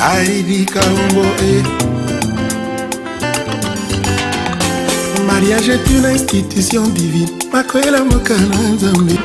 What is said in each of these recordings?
Alibi Kalumbo mariage est une institution divine. Makwela mokana nzambe.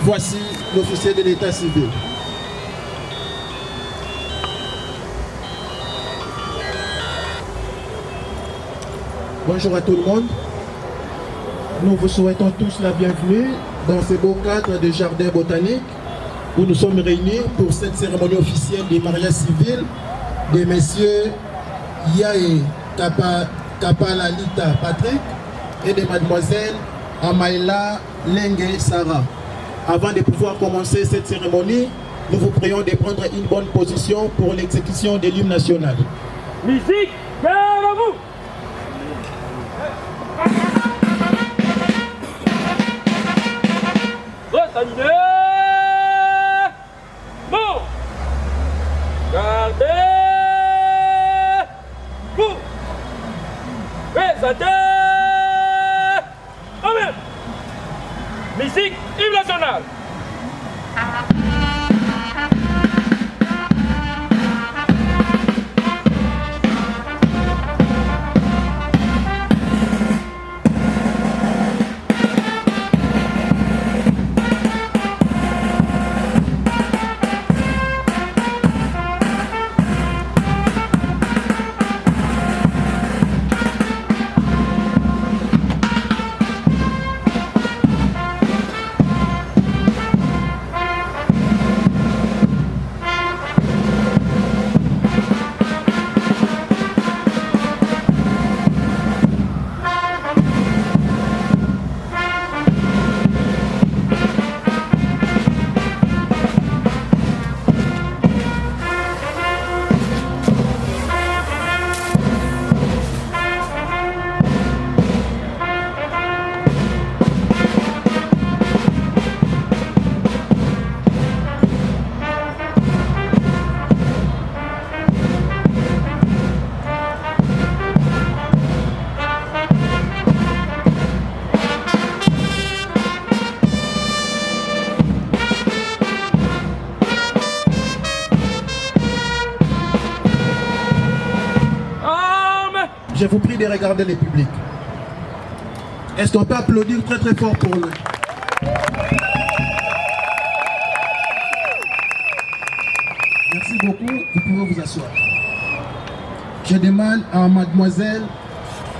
Voici l'officier de l'état civil. Bonjour à tout le monde. Nous vous souhaitons tous la bienvenue dans ce beau cadre de jardin botanique où nous sommes réunis pour cette cérémonie officielle des mariages civils de messieurs Yae Kapalalita Patrick et de mademoiselle Amaila Lengue Sarah. Avant de pouvoir commencer cette cérémonie, nous vous prions de prendre une bonne position pour l'exécution de l'hymne national. Musique, vers vous. Retenez. Bon. Gardez. Vous. Présentez. Amen. Musique, hymne national. Je vous prie de regarder le public. Est-ce qu'on peut applaudir très très fort pour eux? Merci beaucoup, vous pouvez vous asseoir. Je demande à mademoiselle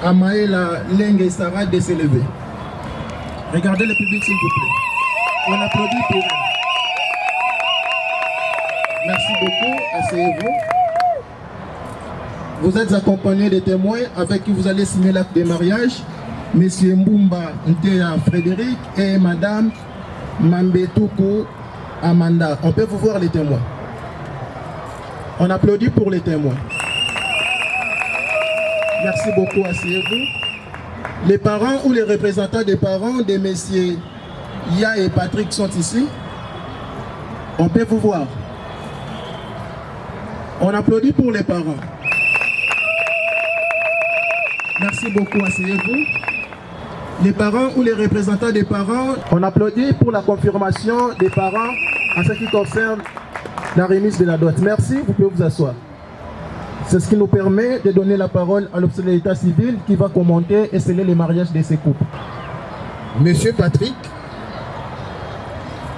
Amaela Lengue Sarah de se lever. Regardez le public s'il vous plaît. On applaudit pour elle. Merci beaucoup, asseyez-vous. Vous êtes accompagné des témoins avec qui vous allez signer l'acte de mariage. Monsieur Mbumba Nteya Frédéric et Madame Mambetoukou Amanda. On peut vous voir les témoins. On applaudit pour les témoins. Merci beaucoup, asseyez-vous. Les parents ou les représentants des parents de messieurs Ya et Patrick sont ici. On peut vous voir. On applaudit pour les parents. Merci beaucoup, asseyez-vous. Les parents ou les représentants des parents, on applaudit pour la confirmation des parents en ce qui concerne la remise de la dot. Merci, vous pouvez vous asseoir. C'est ce qui nous permet de donner la parole à l'officier de l'état civil qui va commenter et sceller les mariages de ces couples. Monsieur Patrick,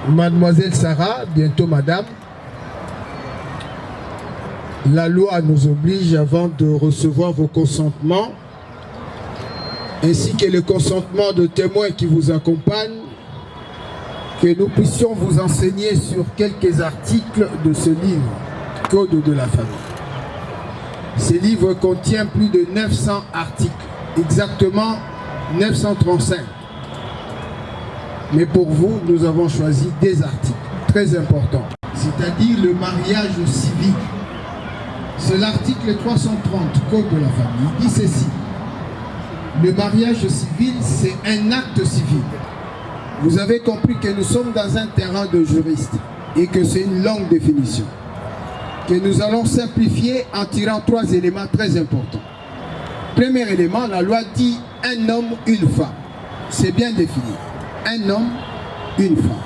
Mademoiselle Sarah, bientôt Madame, la loi nous oblige avant de recevoir vos consentements ainsi que le consentement de témoins qui vous accompagnent, que nous puissions vous enseigner sur quelques articles de ce livre, Code de la famille. Ce livre contient plus de 900 articles, exactement 935. Mais pour vous, nous avons choisi des articles très importants, c'est-à-dire le mariage civil. C'est l'article 330 Code de la famille. Il dit ceci: le mariage civil, c'est un acte civil. Vous avez compris que nous sommes dans un terrain de juristes et que c'est une longue définition que nous allons simplifier en tirant 3 éléments très importants. Premier élément, la loi dit un homme, une femme. C'est bien défini. Un homme, une femme.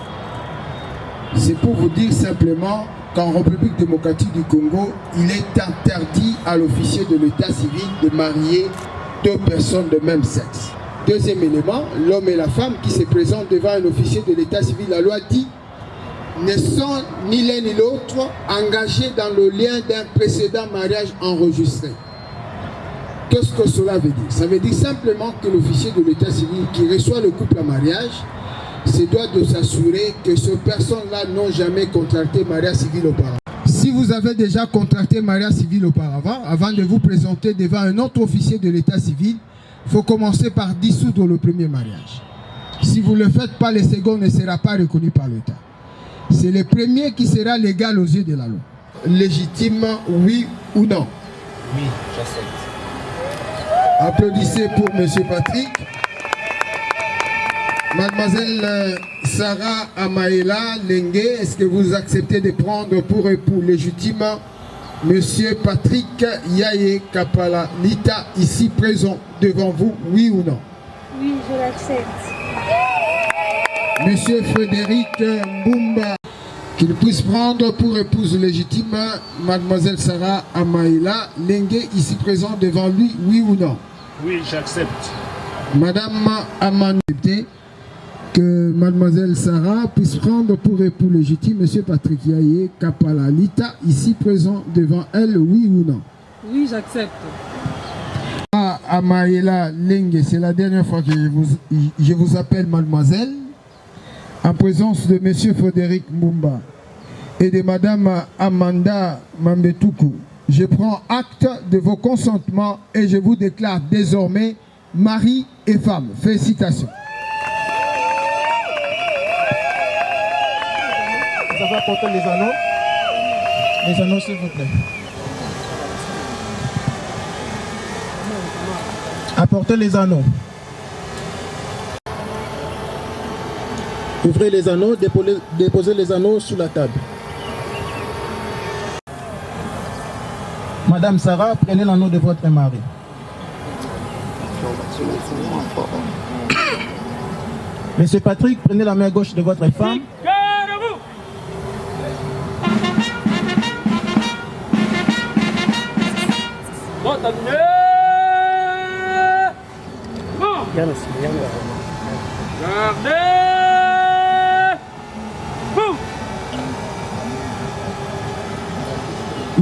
C'est pour vous dire simplement qu'en République démocratique du Congo, il est interdit à l'officier de l'état civil de marier 2 personnes de même sexe. Deuxième élément, l'homme et la femme qui se présentent devant un officier de l'état civil, la loi dit, ne sont ni l'un ni l'autre engagés dans le lien d'un précédent mariage enregistré. Qu'est-ce que cela veut dire? Ça veut dire simplement que l'officier de l'état civil qui reçoit le couple en mariage se doit de s'assurer que ces personnes-là n'ont jamais contracté mariage civil auparavant. Si vous avez déjà contracté mariage civil auparavant, avant de vous présenter devant un autre officier de l'état civil, il faut commencer par dissoudre le premier mariage. Si vous ne le faites pas, le second ne sera pas reconnu par l'État. C'est le premier qui sera légal aux yeux de la loi. Légitime, oui ou non? Oui, j'accepte. Applaudissez pour M. Patrick. Mademoiselle Sarah Amaela Lengue, est-ce que vous acceptez de prendre pour époux légitime Monsieur Patrick Yaye Kapala Lita, ici présent devant vous, oui ou non? Oui, je l'accepte. Monsieur Frédéric Mbumba, qu'il puisse prendre pour épouse légitime Mademoiselle Sarah Amaela Lengue, ici présent devant lui, oui ou non? Oui, j'accepte. Madame Amanda, que Mademoiselle Sarah puisse prendre pour époux légitime Monsieur Patrick Yaye Kapala Lita, ici présent devant elle, oui ou non? Oui, j'accepte. Amaela Lengue, c'est la dernière fois que je vous appelle mademoiselle, en présence de Monsieur Frédéric Mbumba et de Madame Amanda Mambetoukou. Je prends acte de vos consentements et je vous déclare désormais mari et femme. Félicitations. Ça va apporter les anneaux. Les anneaux, s'il vous plaît. Apportez les anneaux. Ouvrez les anneaux, déposez les anneaux sur la table. Madame Sarah, prenez l'anneau de votre mari. Monsieur Patrick, prenez la main gauche de votre femme. Bon, terminé.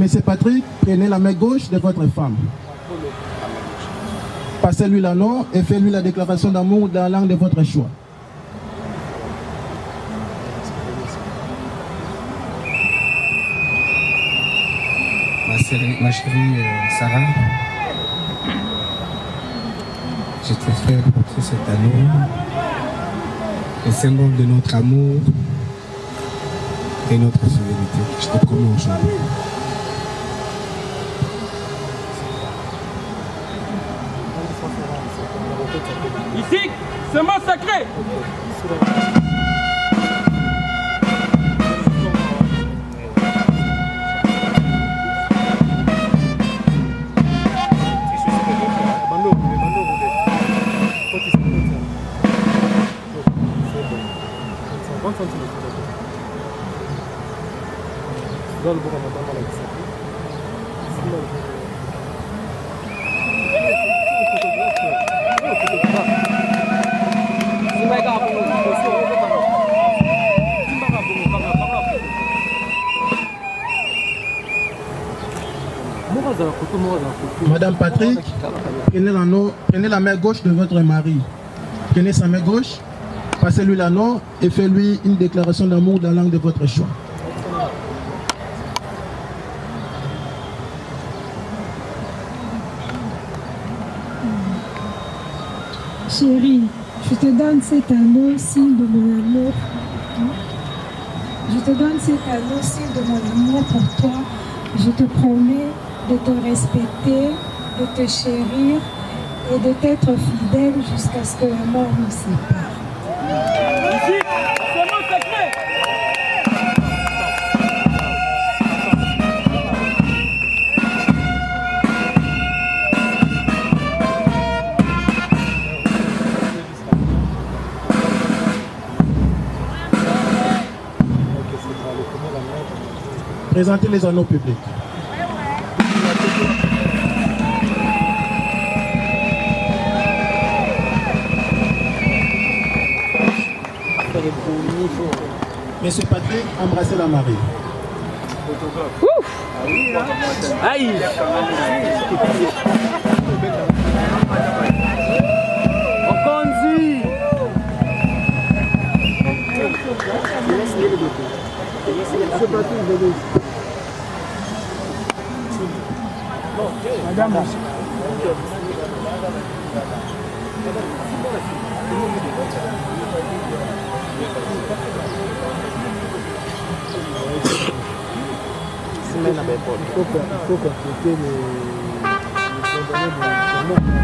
Monsieur Patrick, prenez la main gauche de votre femme. Passez-lui l'anneau et faites-lui la déclaration d'amour dans la langue de votre choix. Ma chérie Sarah, je te fais porter cet anneau, le symbole de notre amour et notre fidélité. Je te promets aujourd'hui. Ici, semence sacrée. Madame Patrick, prenez la main gauche de votre mari. Prenez sa main gauche, passez-lui l'anneau et faites-lui une déclaration d'amour dans la langue de votre choix. Chérie, je te donne cet anneau, signe de mon amour. Je te donne cet anneau, signe de mon amour pour toi. Je te promets de te respecter, de te chérir et de t'être fidèle jusqu'à ce que la mort nous sépare. Ici, semence sacrée. Présentez les anneaux publics. Monsieur Patrick, embrassez la mariée. Aïe. Okonzi. Madame. Il faut compléter les condamnés de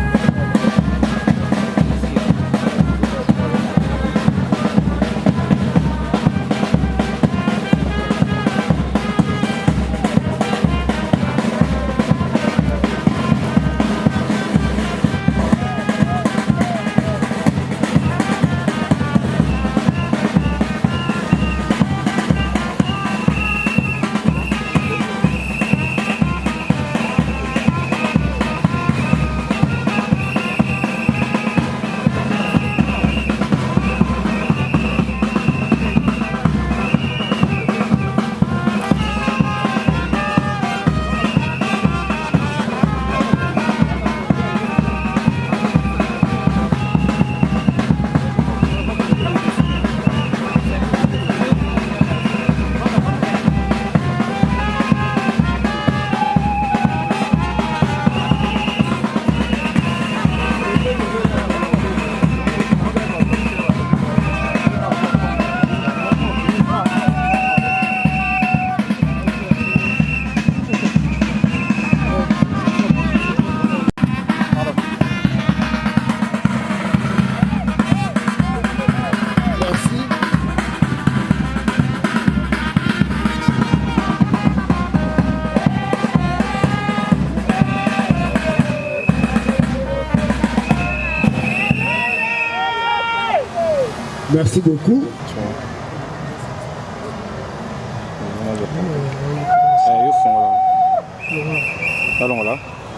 Merci beaucoup.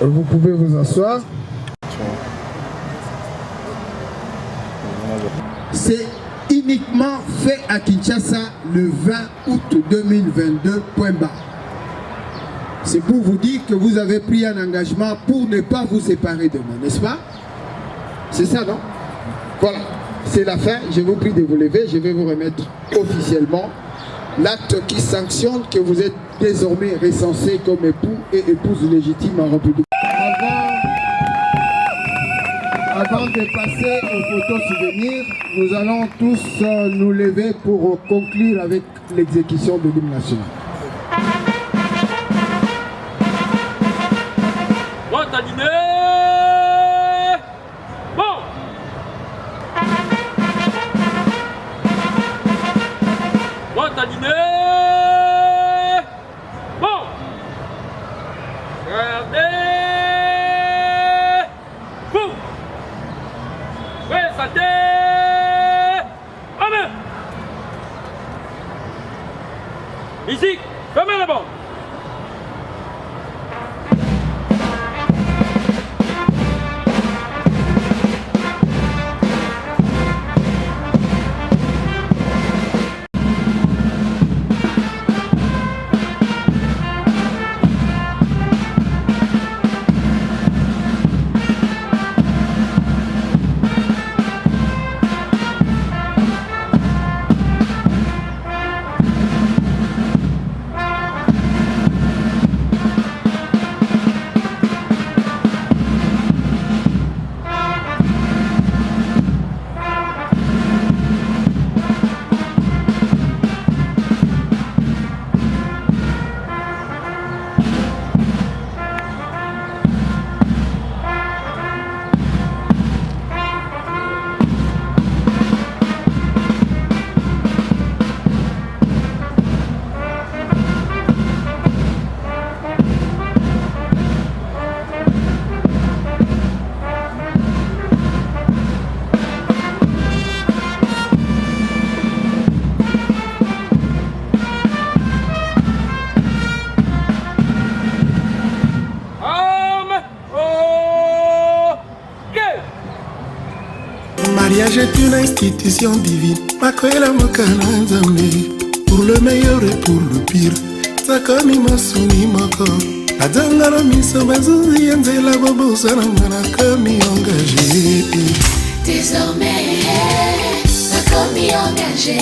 Vous pouvez vous asseoir. C'est uniquement fait à Kinshasa le 20 août 2022, point barre. c'est pour vous dire que vous avez pris un engagement pour ne pas vous séparer de moi, n'est-ce pas? C'est ça, non? Voilà, c'est la fin. Je vous prie de vous lever. Je vais vous remettre officiellement l'acte qui sanctionne que vous êtes désormais recensés comme époux et épouses légitimes en République. Avant de passer aux photos souvenirs, nous allons tous nous lever pour conclure avec l'exécution de l'hymne national. Bon, t'as dîné. Bon. Bon, t'as dîné. Bon. Regardez. Bon. Ouais, santé. Amen. Ici, fermez la bande. Mariage est une institution divine. Makoela mokana nzambe. Pour le meilleur et pour le pire. Sakami masuni moko. Adangala miso bazuzi yanzela bobosa na manakami engagé. Désormais, nakomi engagé.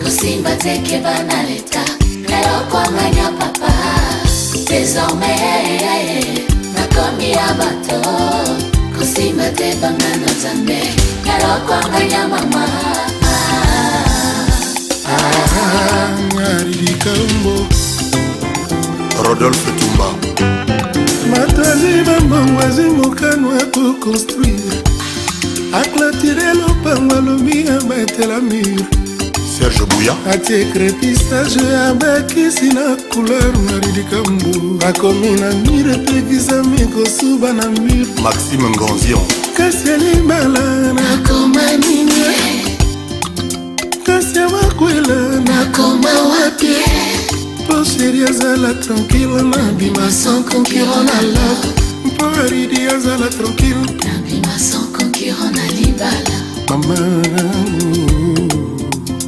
Kosimba teke banaleta. Lelo kwanganya papa. Désormais, nakomi abato. Kosimba te bangano zambe. Lelo kwanganya mama. Nyarikambo Rodolphe Tumba Matazi bambangwazi mokano ya construire. Aclatirer lopango lobi abete la mur. Serge Bouya atie crépissage abekisi na couleur Nyarikambo akomi na mire pekisa mikosuba na mur. Maxime Ngonzion kasi alibala nakoma nini kasi awakwela nakoma wapi po sheri azala tranquille nabima sans concurrent na love po aridi azala tranquille nabima sans concurrent na libala mama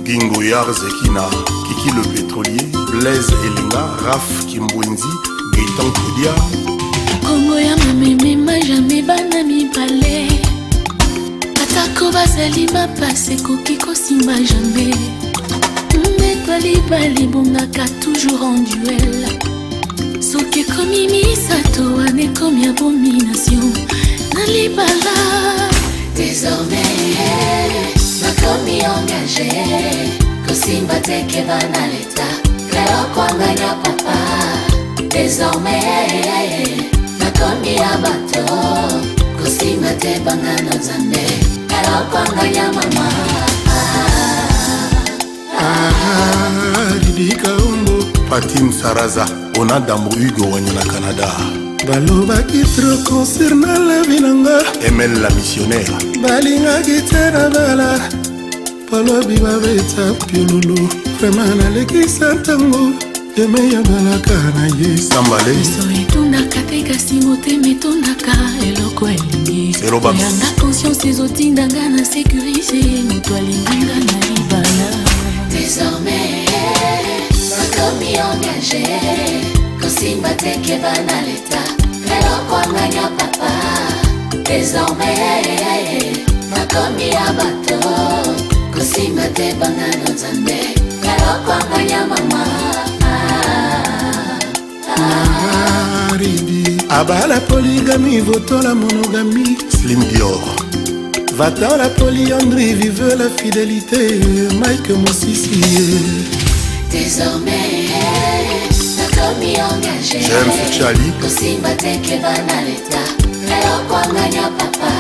Gingo Yar Zekina Kiki le pétrolier Blaise Elenga Raf Kimbwenzi Gaëtan Kodia Kongo ya mamemema jamais bana mibale atako bazali bapase koki kosimba jamais mbetwa libale bongaka toujours en duel soki ekomi misato wana ekomi abomination na libala. Désormais nakomi engagé kosimba teke banaleta lelo kwanganya papa. Désormais nakomi abato kosimba te bangano zambe lelo kwanganya mama. Lidikambo Patim Saraza Onadambo Hugo Wanya na Canada balobaki trop concernant la vie nanga Emel la missionnaire balingaki te na bala balobi babeta piololo vraimen nalekisa ntango eme ya balaka na ye Sambale so etondaka te kasi motema etondaka eloko elingi Zero Babs oyanga conscience ezotindanga na sécurise moto alinganga na libala. Désormais nakomi engagé Kosimba teke bana leta Lelo kwanganya papa Désormais Nakomi ya bato Kosimba te bana no Nzambe Lelo kwanganya mama Aba la polygamie, voto la monogamie. Slim Dior. Va-t'en la polyandrie, vive la fidélité. Mike Moussissi. Désormais, nakomi engagé. James Chali. Kosimba teke bana leta Lelo kwanganya papa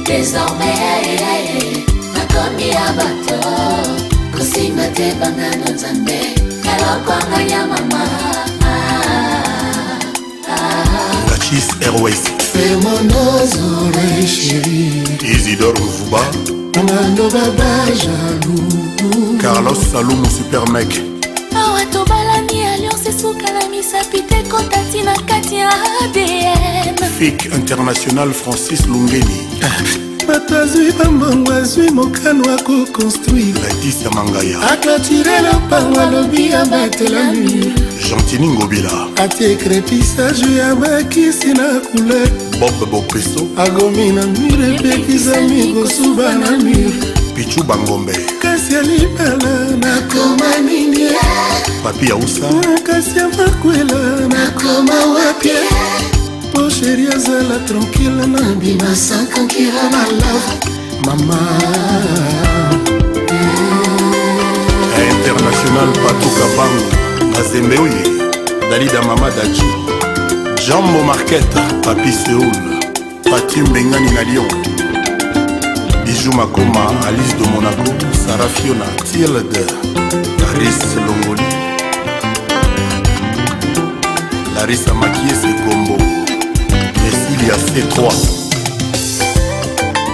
Désormais, nakomi ya bato Kosimba te bana no Nzambe Lelo kwanganya mama Gachis Airways. Fais mon oreille chérie. Isidore Mvuba. Mano baba jaloux. Carlos Salomon Super Mec. awa tobalani alliance esuka na misapi te kotati na kati ya ADN FIC International Francis Lungeni. Bato azwi bambongo azwi mokano akoconstruire. Laetitia Mangaya. Aklatire lopango alobi abatela mur. Gentini Ngobila. atie crépissage ya bakisi na couleur. Bob Bopeso. agomi na mur epekisa mikosuba na mur. Pichu Bangombe. kasi ya libala nakoma nini Papi Aoussa. kasi ya makwela nakoma wapie po sheri azala tranquille na bima sans concurrent na love mama International Patou Kabango. Mazembe Oye. Dalida Mama Dachi. Jambo Marquette. Papi Seoul. Pati Mbengani na Lyon. Bijou Makoma, Alice de Monaco, Sarah Fiona, Tilde, Caris Longoli, Larissa Makié, Combo, Cecilia C3,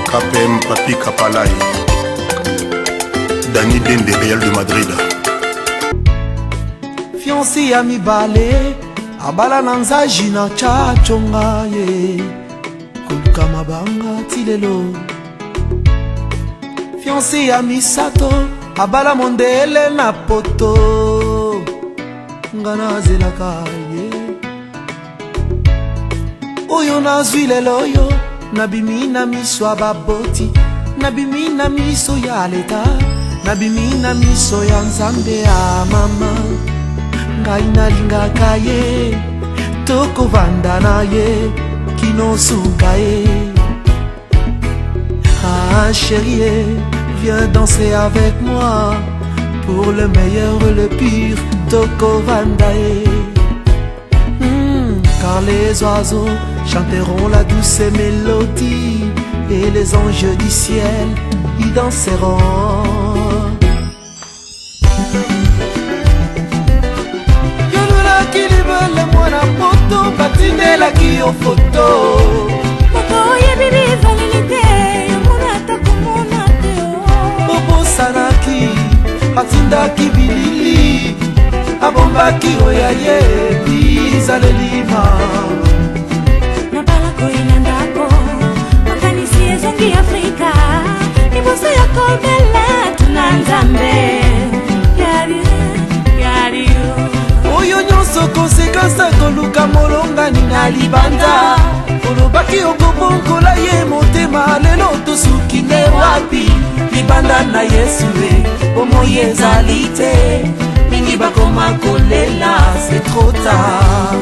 KPM Papi Kapalai, Dani Dende Real de Madrid. Fiancé ya mibale, abala na nzaji na chachonga ye, koluka mabanga tilelo. Fiancé ya misato abala mondele na poto ngana zelaka ye oyo nazwi lelo oyo nabimi na miso ya baboti nabimi na miso ya leta nabimi na miso ya Nzambe ya mama ngai nalingaka ye tokovanda na ye kinosuka ye. Ah chérie, viens danser avec moi pour le meilleur et le pire, Toko Vandae. Car les oiseaux chanteront la douce mélodie et les anges du ciel y danseront. Yolula kilibele mwana poto batindela kiyo photo. Oye bibi valilite Sanaki, atindaki bilili, abombaki oyaye, bizalelima. Nabalako inandako, makanisi ezongi Afrika, ibuso ya kobela tuna Nzambe. Yari Oyo nyonso konsekansa koluka molongani na libanda. Olobaki okobongola ye motema lelo tosuki ne wapi. Libanda na Yesu omoyi ezali te mingi bakoma kolela c'est trop tard.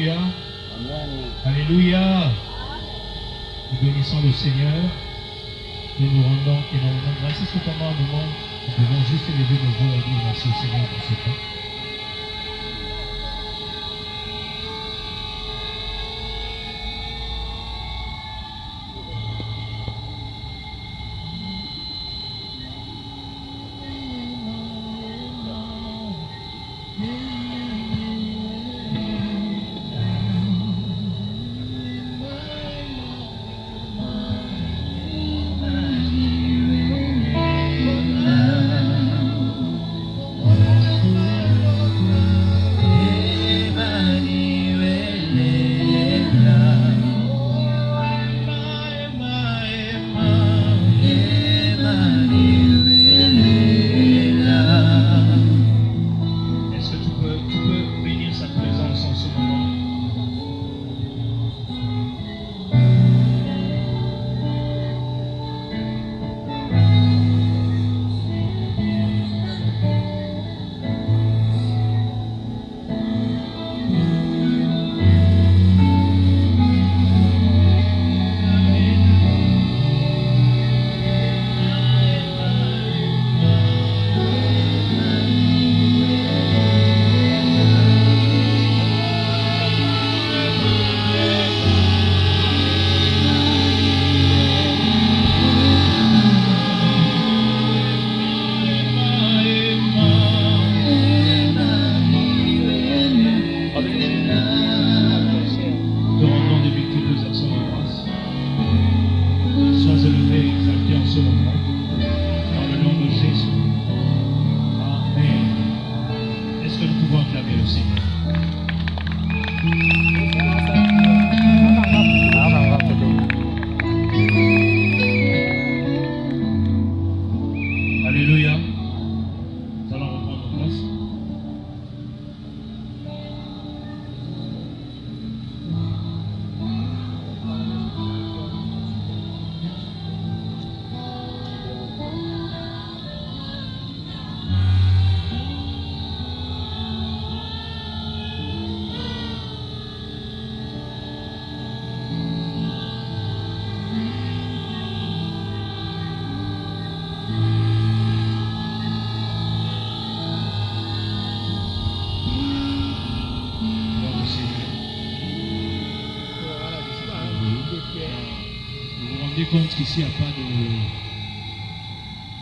Alléluia. Alléluia. Nous bénissons le Seigneur. Nous nous rendons énormément grâce. C'est pendant un moment, nous devons juste élever nos voix et dire merci au Seigneur pour ce temps. Compte qu'ici il n'y a pas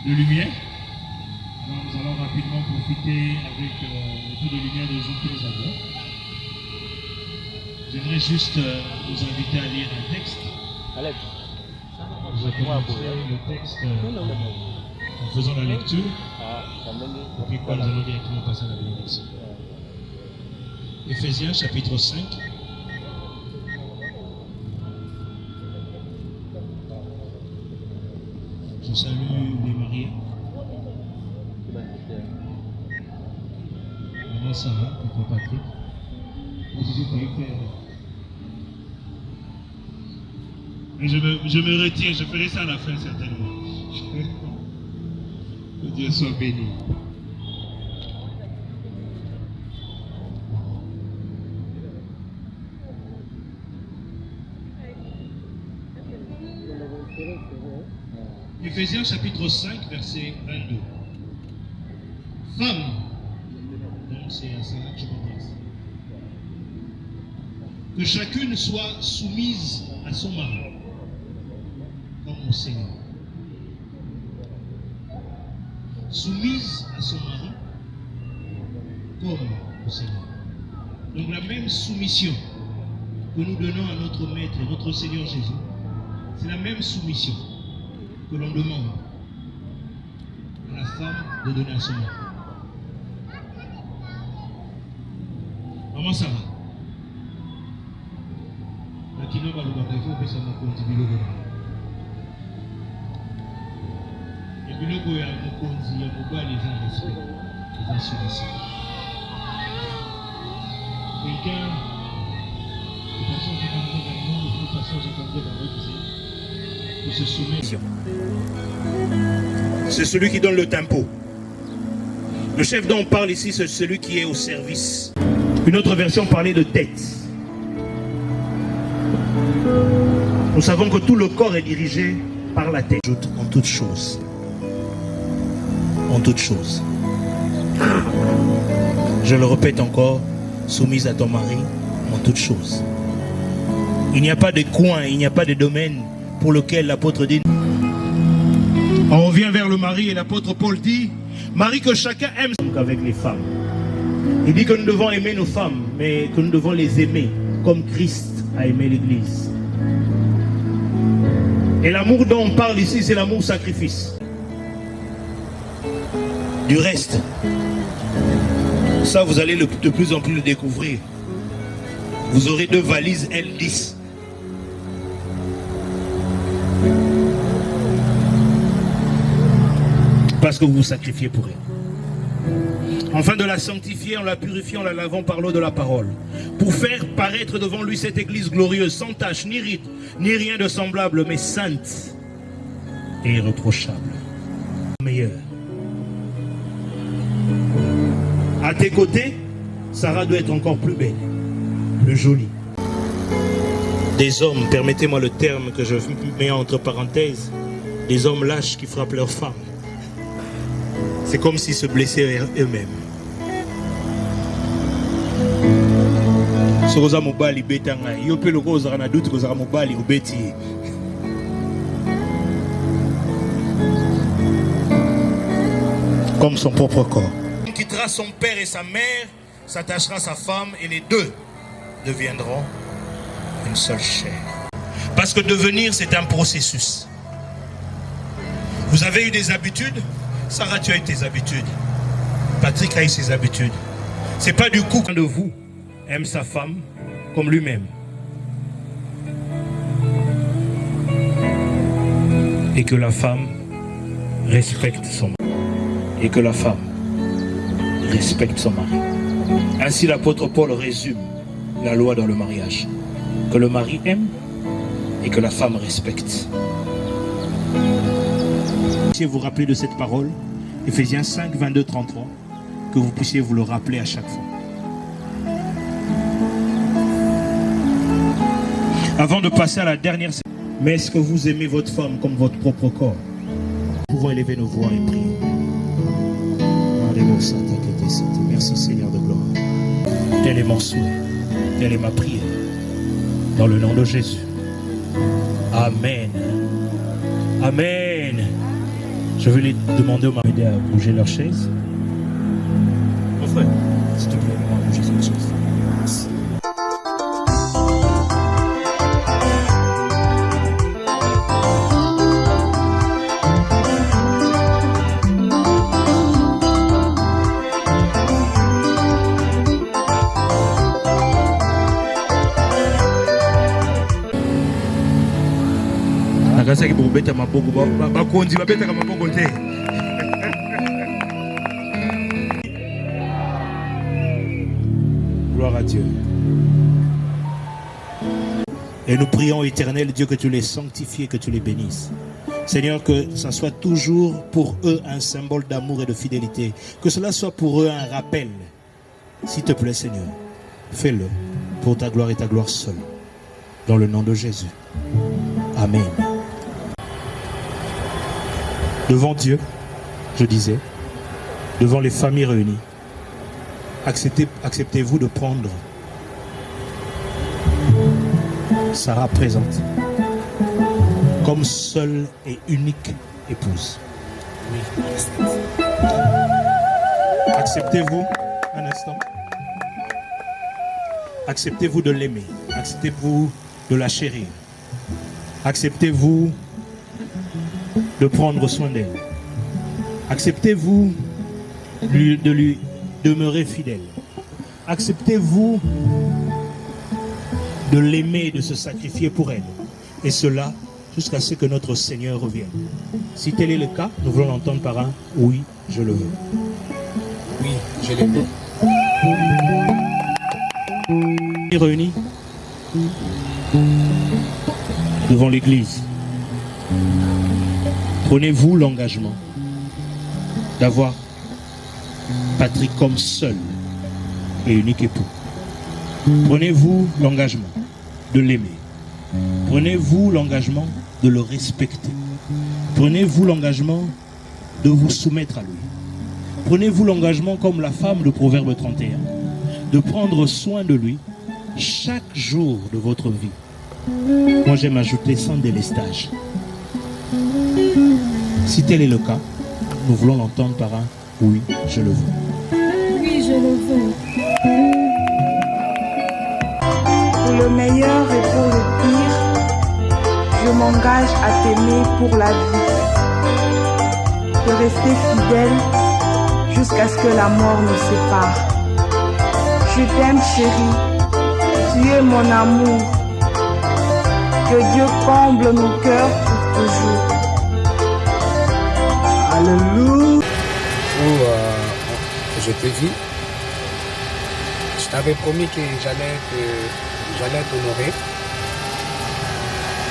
de lumière. Alors nous allons rapidement profiter avec le peu de lumière des autres que nous avons. J'aimerais juste vous inviter à lire un texte. Vous allez commencer le texte en faisant la lecture. Et puis quoi, nous allons directement passer à la bénédiction. Éphésiens chapitre 5. Je salue les mariés. Maman Sarah, papa Patrick. Je me retire, je ferai ça à la fin certainement. Que Dieu soit béni. Éphésiens chapitre 5, verset 22. Femme, donc c'est à ça que je m'adresse. Que chacune soit soumise à son mari, comme au Seigneur. Soumise à son mari, comme au Seigneur. Donc la même soumission que nous donnons à notre Maître et notre Seigneur Jésus, c'est la même soumission que l'on demande à la femme de donner à son mari. Maman ça va? La kino va il faut que ça me continue. Et puis le goût à mon conzi, il y a beaucoup à les gens respect, les gens soumis. Quelqu'un, de façon qui est dans le monde, de toute façon j'attendrai dans le disait. Se soumet. C'est celui qui donne le tempo. Le chef dont on parle ici, c'est celui qui est au service. Une autre version parlait de tête. Nous savons que tout le corps est dirigé par la tête. En toutes choses. En toutes choses. Je le répète encore, soumise à ton mari en toutes choses. Il n'y a pas de coin, il n'y a pas de domaine pour lequel l'apôtre dit. On revient vers le mari et l'apôtre Paul dit, Marie, que chacun aime qu'avec les femmes. Il dit que nous devons aimer nos femmes, mais que nous devons les aimer comme Christ a aimé l'Église. Et l'amour dont on parle ici, c'est l'amour sacrifice. Du reste, ça vous allez de plus en plus le découvrir. Vous aurez 2 valises L10. Parce que vous vous sacrifiez pour elle. Afin de la sanctifier, en la purifiant, en la lavant par l'eau de la parole. Pour faire paraître devant lui cette église glorieuse, sans tache, ni rite, ni rien de semblable, mais sainte et irréprochable. Meilleure. À tes côtés, Sarah doit être encore plus belle, plus jolie. Des hommes, permettez-moi le terme que je mets entre parenthèses, des hommes lâches qui frappent leurs femmes. C'est comme s'ils se blessaient eux-mêmes. Comme son propre corps. Il quittera son père et sa mère, s'attachera à sa femme et les deux deviendront une seule chair. Parce que devenir, c'est un processus. Vous avez eu des habitudes. Sarah, tu as eu tes habitudes. Patrick a eu ses habitudes. C'est pas du coup qu'un de vous aime sa femme comme lui-même. Et que la femme respecte son mari. Et que la femme respecte son mari. Ainsi l'apôtre Paul résume la loi dans le mariage. Que le mari aime et que la femme respecte. Vous rappeler de cette parole, Éphésiens 5, 22, 33, que vous puissiez vous le rappeler à chaque fois. Avant de passer à la dernière séquence, mais est-ce que vous aimez votre femme comme votre propre corps? Nous pouvons élever nos voix et prier. Merci Seigneur de gloire. Tel est mon souhait, telle est ma prière. Dans le nom de Jésus. Amen. Amen. Je vais les demander aux m'aider à bouger leur chaise. Mon frère, s'il te plaît, aide-moi à bouger cette chaise. Merci. Nagasaki pour bêter ma bogo, bakondi va bêter ma bogo te. Gloire à Dieu. Et nous prions, Éternel Dieu, que tu les sanctifies, que tu les bénisses. Seigneur, que ça soit toujours pour eux un symbole d'amour et de fidélité. Que cela soit pour eux un rappel. S'il te plaît, Seigneur, fais-le pour ta gloire et ta gloire seule. Dans le nom de Jésus. Amen. Devant Dieu, je disais, devant les familles réunies, acceptez-vous de prendre Sarah présente comme seule et unique épouse. Oui. Acceptez-vous, un instant, acceptez-vous de l'aimer, acceptez-vous de la chérir, acceptez-vous de prendre soin d'elle. Acceptez-vous de lui demeurer fidèle. Acceptez-vous de l'aimer et de se sacrifier pour elle. Et cela jusqu'à ce que notre Seigneur revienne. Si tel est le cas, nous voulons l'entendre par un « oui, je le veux ». Oui, je le veux. Réunis devant l'Église. Prenez-vous l'engagement d'avoir Patrick comme seul et unique époux. Prenez-vous l'engagement de l'aimer Prenez-vous l'engagement de le respecter. Prenez-vous l'engagement de vous soumettre à lui. Prenez-vous l'engagement, comme la femme de Proverbe 31, de prendre soin de lui chaque jour de votre vie. Moi, j'aime ajouter sans délestage. Si tel est le cas, nous voulons l'entendre par un « oui, je le veux ». Oui, je le veux. Pour le meilleur et pour le pire, je m'engage à t'aimer pour la vie. De rester fidèle jusqu'à ce que la mort nous sépare. Je t'aime, chérie. Tu es mon amour. Que Dieu comble nos cœurs pour toujours. Alléluia. Je te dis, je t'avais promis que j'allais t'honorer.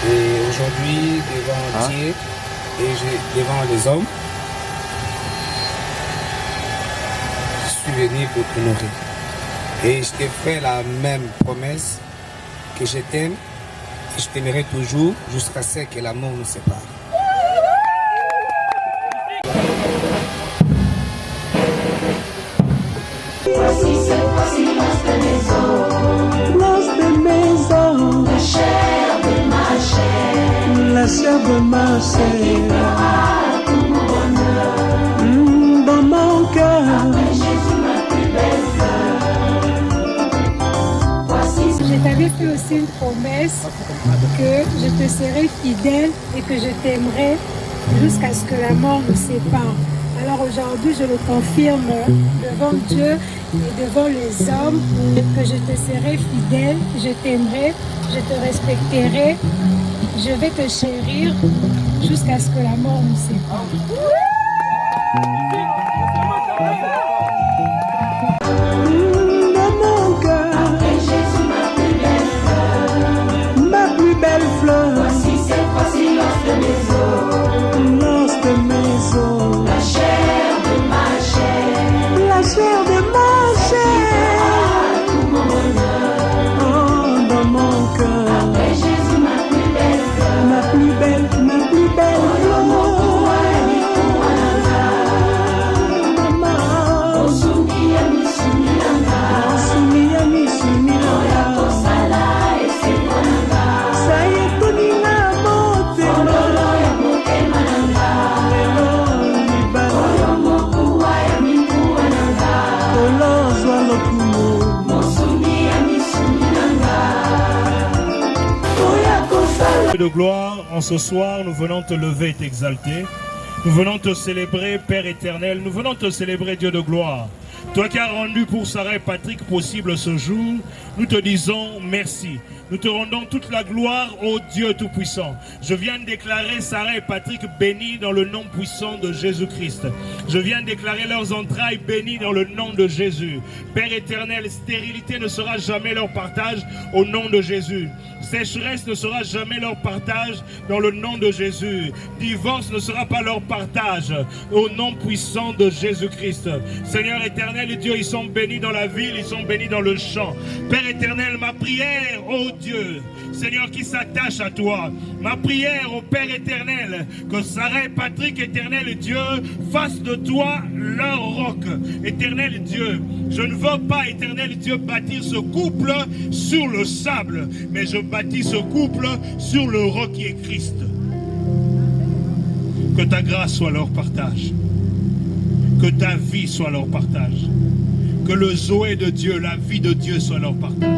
Et aujourd'hui, devant Dieu et devant les hommes, je suis venu pour t'honorer. Et je t'ai fait la même promesse que je t'aime et je t'aimerai toujours jusqu'à ce que la mort nous sépare. Voici cette fois-ci l'os de mes os, la chair de ma chair, la chair de ma chair, tout mon bonheur, dans mon cœur. après Jésus ma plus belle fleur. Voici Je t'avais fait aussi une promesse que je te serai fidèle et que je t'aimerai jusqu'à ce que la mort nous sépare. Alors aujourd'hui, je le confirme devant Dieu et devant les hommes que je te serai fidèle, je t'aimerai, je te respecterai, je vais te chérir jusqu'à ce que la mort nous sépare. Dans mon cœur, après Jésus ma plus belle fleur. ma plus belle fleur, Voici cette fois-ci l'os de mes os, l'os de mes os, la chair de ma chair, la chair de ma chair, tout mon bonheur. oh, dans mon cœur, Après Jésus ma plus belle fleur. ma plus belle fleur. De gloire, en ce soir, nous venons te lever et t'exalter. Nous venons te célébrer, Père éternel. Nous venons te célébrer, Dieu de gloire. Toi qui as rendu pour Sarah et Patrick possible ce jour, nous te disons merci. Nous te rendons toute la gloire au Dieu Tout-Puissant. Je viens de déclarer Sarah et Patrick bénis dans le nom puissant de Jésus-Christ. Je viens de déclarer leurs entrailles bénies dans le nom de Jésus. Père éternel, stérilité ne sera jamais leur partage au nom de Jésus. Sécheresse ne sera jamais leur partage dans le nom de Jésus. Divorce ne sera pas leur partage au nom puissant de Jésus-Christ. Seigneur éternel, Dieu, ils sont bénis dans la ville, ils sont bénis dans le champ. Père éternel, ma prière, oh Dieu, Seigneur, qui s'attache à toi, ma prière au Père éternel, que Sarah et Patrick, éternel Dieu, fassent de toi leur roc. Éternel Dieu, je ne veux pas, éternel Dieu, bâtir ce couple sur le sable, mais je bâtis ce couple sur le roc qui est Christ. Que ta grâce soit leur partage, que ta vie soit leur partage, que le Zoé de Dieu, la vie de Dieu soit leur partage.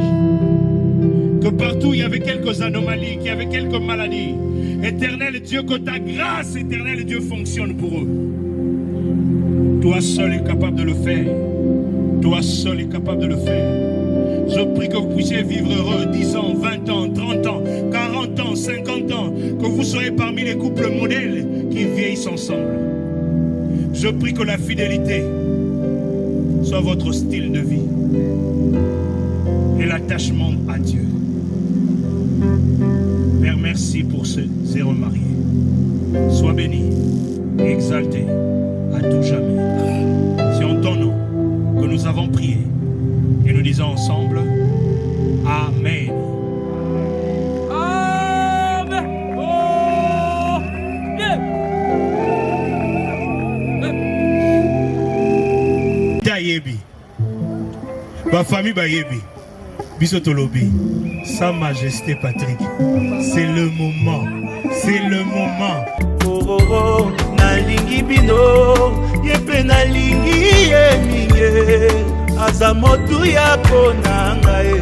Que partout il y avait quelques anomalies, qu'il y avait quelques maladies, éternel Dieu, que ta grâce, éternel Dieu, fonctionne pour eux. Toi seul es capable de le faire. Toi seul es capable de le faire. Je prie que vous puissiez vivre heureux 10 ans, 20 ans, 30 ans, 40 ans, 50 ans, que vous soyez parmi les couples modèles qui vieillissent ensemble. Je prie que la fidélité soit votre style de vie et l'attachement à Dieu. Père, merci pour ces remariés. Sois béni et exalté à tout jamais. C'est en ton nom que nous avons prié et nous disons ensemble Amen. Amen. Ma famille Bayebi, Bisotolobi, Sa Majesté Patrick, c'est le moment, c'est le moment. Oh oh oh, nalingi bino, yepe nalingi yeminge, azamotu ya konanga e,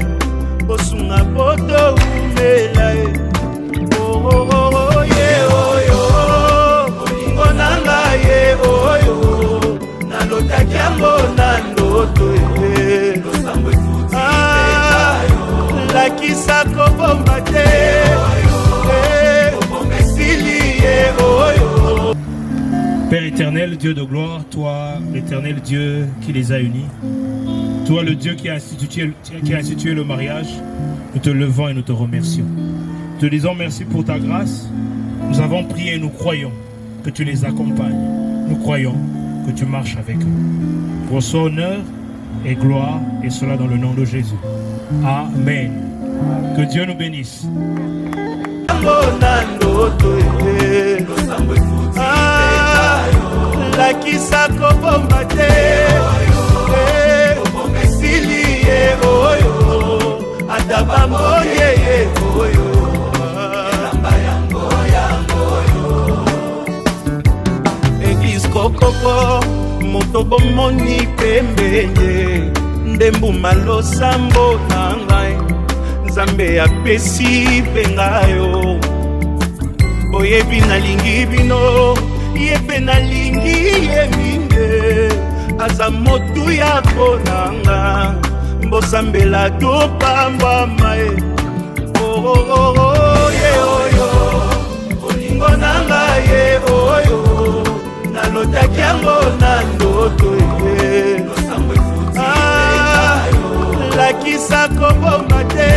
osunga poto umela e. Oh oh oh ye oh yo, olingo nanga ye oh yo, nalota kiambo naloto e. Lakisa kobomba te, Père éternel, Dieu de gloire, toi, l'éternel Dieu qui les a unis, toi, le Dieu qui a institué le mariage, nous te levons et nous te remercions. Te disons merci pour ta grâce. Nous avons prié et nous croyons que tu les accompagnes. Nous croyons que tu marches avec eux. Reçois honneur et gloire, et cela dans le nom de Jésus. Amen. Que Dieu nous bénisse. Lakisa kobomba te, esili ye oyo, adaba moye ye oyo, elamba yango yango yo. Église kokoko, moto bomoni pembeye, ndembuma losambo na ngai, Nzambe apesi penga yo. Boyebi nalingi bino, yepe nalingi yeminge, aza motu ya konanga, mbosambela topamba mae. Oh oh oh oh ye oyo, olingo nanga ye oyo, nalotaki yango na ndoto ye. Lakisa kobomba te,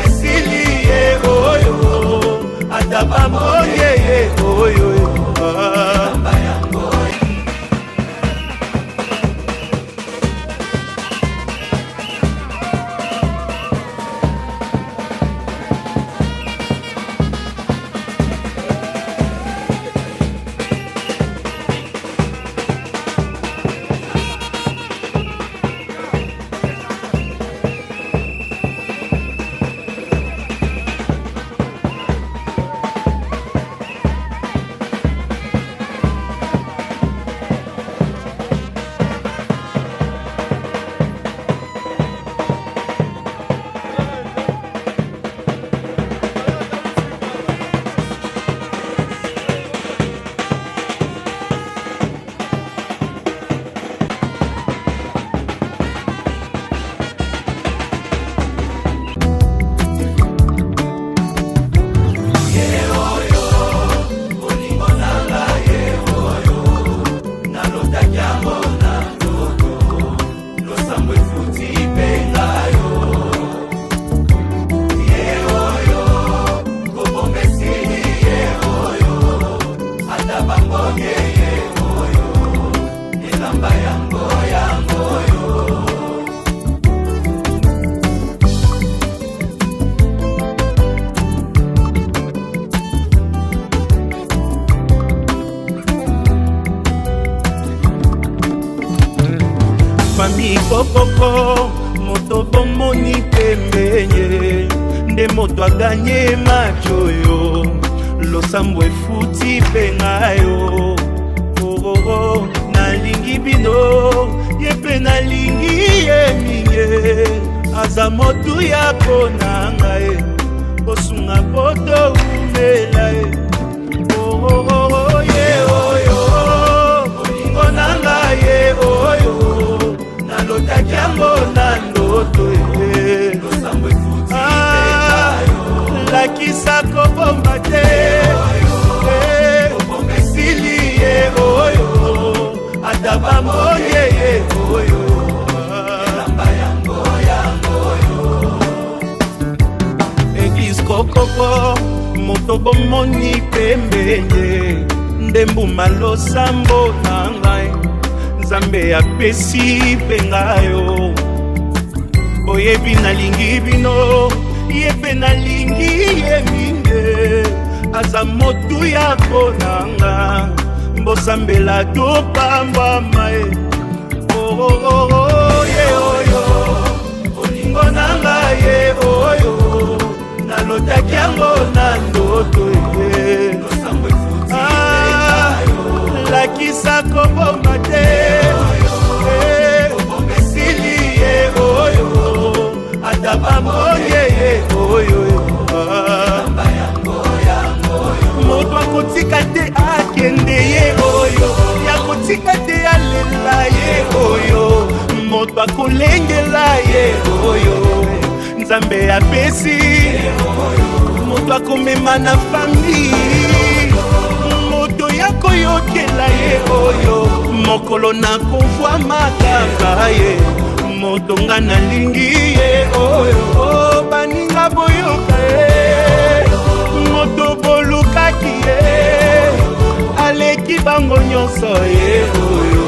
esili ye oyo, adaba moye ye oyo. Kokoko, moto bomoni pembenye, nde moto aganye macho yo, losambo efuti penga yo. Oh oh oh, nalingi bino, yepe nalingi yeminge, aza motu ya konanga e, osunga poto umela e. Oh oh oh oh ye oyo, olingo nanga ye oyo, nalotaki yango na ndoto ye. Lakisa kobomba te, esili ye oyo, adaba moye ye oyo, elamba yango yango yo. Église kokoko, moto bomoni pembeye, ndembuma losambo na ngai, Nzambe apesi penga yo. Boyebi nalingi bino, yepe nalingi yeminge, aza motu ya konanga, mbosambela topamba mae. Oh oh oh oh nalotaki yango na ndoto ye lakisa koboma te esili ye oyo ata bambonye ye oyo moto akotika te akende ye oyo yakotika te alela ye oyo moto akolengela ye oyo nzambe apesi moto akomema na fami moto yakoyokela ye oyo mokolo nakovwa makaka ye moto nga nalingi ye oyo baninga boyoka ye moto bolukaki ye aleki bango nyonso ye oyo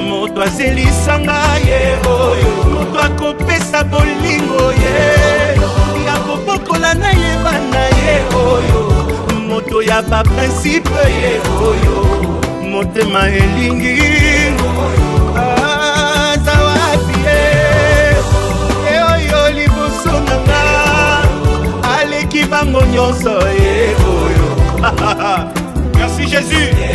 moto aselisanga ye oyo moto akopesa bolingo ye yakobokola na ye bana ye oyo moto ya baprincipe ye oyo motema elingi aza wapi ye oyo liboso nanga aleki bango nyonso ye oyo Merci Jésus.